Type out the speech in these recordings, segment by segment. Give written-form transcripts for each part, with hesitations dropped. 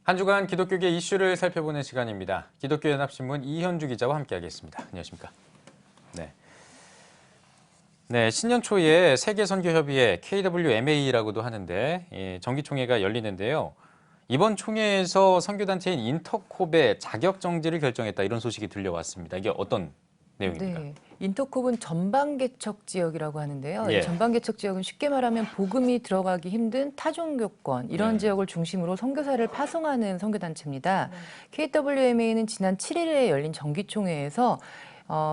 한 주간 기독교계 이슈를 살펴보는 시간입니다. 기독교연합신문 이현주 기자와 함께하겠습니다. 안녕하십니까? 네, 신년 초에 세계선교협의회 KWMA라고도 하는데 정기총회가 열리는데요. 이번 총회에서 선교단체인 인터콥의 자격정지를 결정했다 이런 소식이 들려왔습니다. 이게 어떤 내용입니까? 네, 인터콥은 전방개척 지역이라고 하는데요. 예. 이 전방개척 지역은 쉽게 말하면 복음이 들어가기 힘든 타종교권 이런 지역을 중심으로 선교사를 파송하는 선교단체입니다. KWMA는 지난 7일에 열린 정기총회에서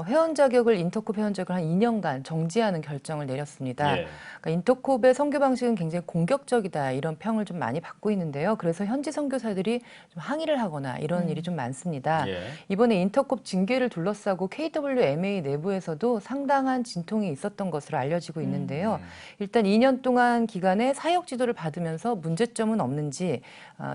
회원 자격을 인터콥 회원 자격을 한 2년간 정지하는 결정을 내렸습니다. 예. 그러니까 인터콥의 선교 방식은 굉장히 공격적이다 이런 평을 좀 많이 받고 있는데요. 그래서 현지 선교사들이 좀 항의를 하거나 이런 일이 좀 많습니다. 예. 이번에 인터콥 징계를 둘러싸고 KWMA 내부에서도 상당한 진통이 있었던 것으로 알려지고 있는데요. 일단 2년 동안 기간에 사역 지도를 받으면서 문제점은 없는지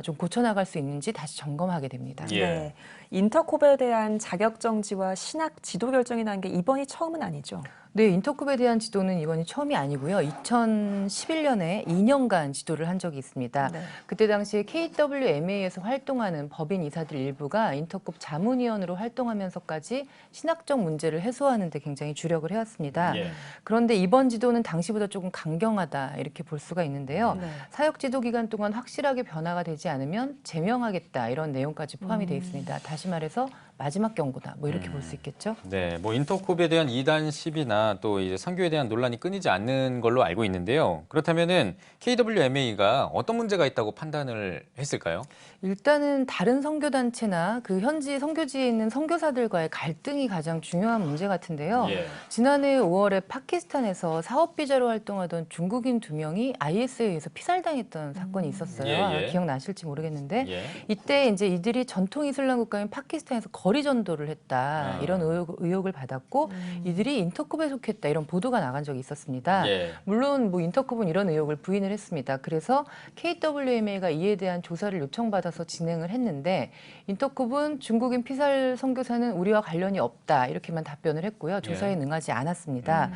좀 고쳐나갈 수 있는지 다시 점검하게 됩니다. 예. 네. 인터콥에 대한 자격 정지와 신학 지도 결정이 난 게 이번이 처음은 아니죠. 네, 인터콥에 대한 지도는 이번이 처음이 아니고요. 2011년에 2년간 지도를 한 적이 있습니다. 네. 그때 당시에 KWMA에서 활동하는 법인 이사들 일부가 인터콥 자문위원으로 활동하면서까지 신학적 문제를 해소하는 데 굉장히 주력을 해왔습니다. 예. 그런데 이번 지도는 당시보다 조금 강경하다 이렇게 볼 수가 있는데요. 네. 사역 지도 기간 동안 확실하게 변화가 되지 않으면 제명하겠다 이런 내용까지 포함이 되어 있습니다. 다시 말해서 마지막 경고다 뭐 이렇게 볼 수 있겠죠. 네, 뭐 인터콥에 대한 이단 시비나 또 이제 선교에 대한 논란이 끊이지 않는 걸로 알고 있는데요. 그렇다면은 KWMA가 어떤 문제가 있다고 판단을 했을까요? 일단은 다른 선교단체나 그 현지 선교지에 있는 선교사들과의 갈등이 가장 중요한 문제 같은데요. 예. 지난해 5월에 파키스탄에서 사업비자로 활동하던 중국인 2명이 IS에 의해서 피살당했던 사건이 있었어요. 예, 예. 기억나실지 모르겠는데 예. 이때 이제 이들이 전통 이슬람 국가인 파키스탄에서 거리 전도를 했다 이런 의혹을 받았고 이들이 인터콥에 속했다 이런 보도가 나간 적이 있었습니다. 예. 물론 뭐 인터콥은 이런 의혹을 부인을 했습니다. 그래서 KWMA가 이에 대한 조사를 요청받아서 진행을 했는데 인터콥은 중국인 피살 선교사는 우리와 관련이 없다 이렇게만 답변을 했고요. 조사에 응하지 않았습니다.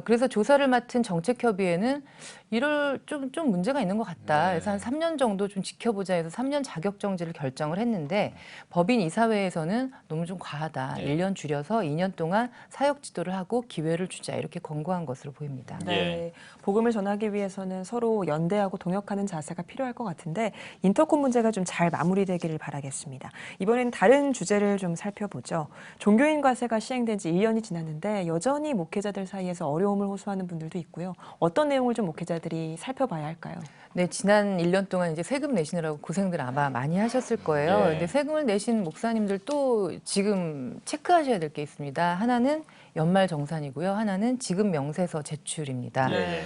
그래서 조사를 맡은 정책협의회는 이럴 좀 문제가 있는 것 같다. 그래서 한 3년 정도 좀 지켜보자 해서 3년 자격정지를 결정을 했는데 법인 이사회에서는 너무 좀 과하다. 1년 줄여서 2년 동안 사역 지도를 하고 기회를 주자 이렇게 권고한 것으로 보입니다. 네. 복음을 전하기 위해서는 서로 연대하고 동역하는 자세가 필요할 것 같은데 인터콥 문제가 좀 잘 마무리되기를 바라겠습니다. 이번엔 다른 주제를 좀 살펴보죠. 종교인 과세가 시행된 지 1년이 지났는데 여전히 목회자들 사이에서 어려움을 호소하는 분들도 있고요. 어떤 내용을 좀 목회자들이 살펴봐야 할까요? 네, 지난 1년 동안 이제 세금 내시느라고 고생들 아마 많이 하셨을 거예요. 예. 근데 세금을 내신 목사님들 또 지금 체크하셔야 될 게 있습니다. 하나는 연말정산이고요. 하나는 지급 명세서 제출입니다. 예.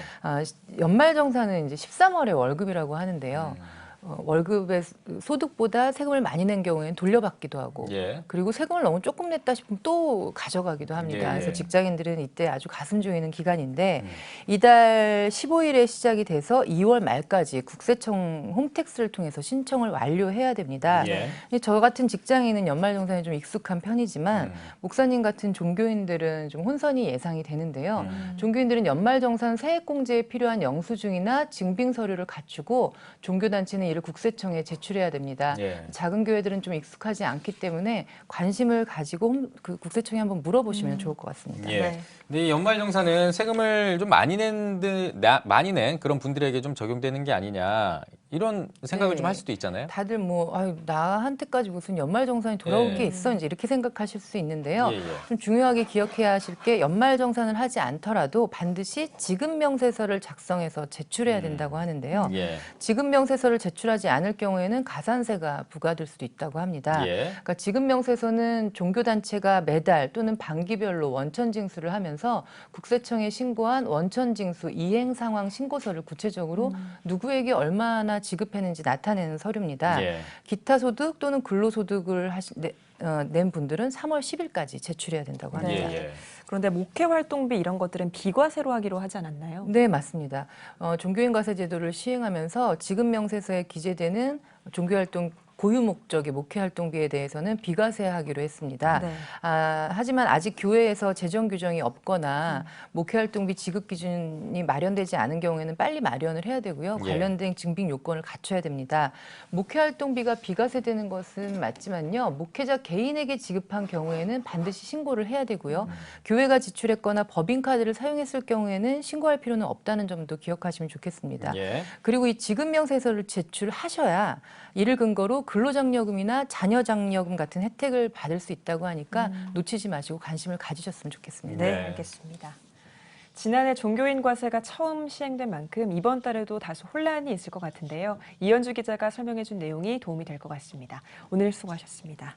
연말정산은 이제 13월에 월급이라고 하는데요. 월급의 소득보다 세금을 많이 낸 경우에는 돌려받기도 하고 예. 그리고 세금을 너무 조금 냈다 싶으면 또 가져가기도 합니다. 예. 그래서 직장인들은 이때 아주 가슴 조이는 기간인데 이달 15일에 시작이 돼서 2월 말까지 국세청 홈택스를 통해서 신청을 완료해야 됩니다. 예. 저 같은 직장인은 연말정산에 좀 익숙한 편이지만 목사님 같은 종교인들은 좀 혼선이 예상이 되는데요. 종교인들은 연말정산 세액공제에 필요한 영수증이나 증빙 서류를 갖추고 종교단체는 이를 국세청에 제출해야 됩니다. 예. 작은 교회들은 좀 익숙하지 않기 때문에 관심을 가지고 그 국세청에 한번 물어보시면 좋을 것 같습니다. 예. 네. 근데 이 연말정산은 세금을 좀 많이 낸 그런 분들에게 좀 적용되는 게 아니냐 이런 생각을 네. 좀 할 수도 있잖아요. 다들 뭐 나한테까지 무슨 연말정산이 돌아올 예. 게 있어 이제 이렇게 생각하실 수 있는데요. 예. 좀 중요하게 기억해야 하실 게 연말정산을 하지 않더라도 반드시 지급명세서를 작성해서 제출해야 된다고 하는데요. 예. 지급명세서를 제출하지 않을 경우에는 가산세가 부과될 수도 있다고 합니다. 예. 그러니까 지급명세서는 종교단체가 매달 또는 반기별로 원천징수를 하면서 국세청에 신고한 원천징수 이행상황 신고서를 구체적으로 누구에게 얼마나 지급했는지 나타내는 서류입니다. 예. 기타 소득 또는 근로소득을 낸 분들은 3월 10일까지 제출해야 된다고 합니다. 예. 그런데 목회 활동비 이런 것들은 비과세로 하기로 하지 않았나요? 네, 맞습니다. 종교인 과세 제도를 시행하면서 지급 명세서에 기재되는 종교활동 고유 목적의 목회 활동비에 대해서는 비과세하기로 했습니다. 네. 하지만 아직 교회에서 재정 규정이 없거나 목회 활동비 지급 기준이 마련되지 않은 경우에는 빨리 마련을 해야 되고요. 예. 관련된 증빙 요건을 갖춰야 됩니다. 목회 활동비가 비과세되는 것은 맞지만요. 목회자 개인에게 지급한 경우에는 반드시 신고를 해야 되고요. 교회가 지출했거나 법인카드를 사용했을 경우에는 신고할 필요는 없다는 점도 기억하시면 좋겠습니다. 예. 그리고 이 지급명세서를 제출하셔야 이를 근거로 근로장려금이나 자녀장려금 같은 혜택을 받을 수 있다고 하니까 놓치지 마시고 관심을 가지셨으면 좋겠습니다. 네, 네. 알겠습니다. 지난해 종교인 과세가 처음 시행된 만큼 이번 달에도 다소 혼란이 있을 것 같은데요. 이현주 기자가 설명해 준 내용이 도움이 될 것 같습니다. 오늘 수고하셨습니다.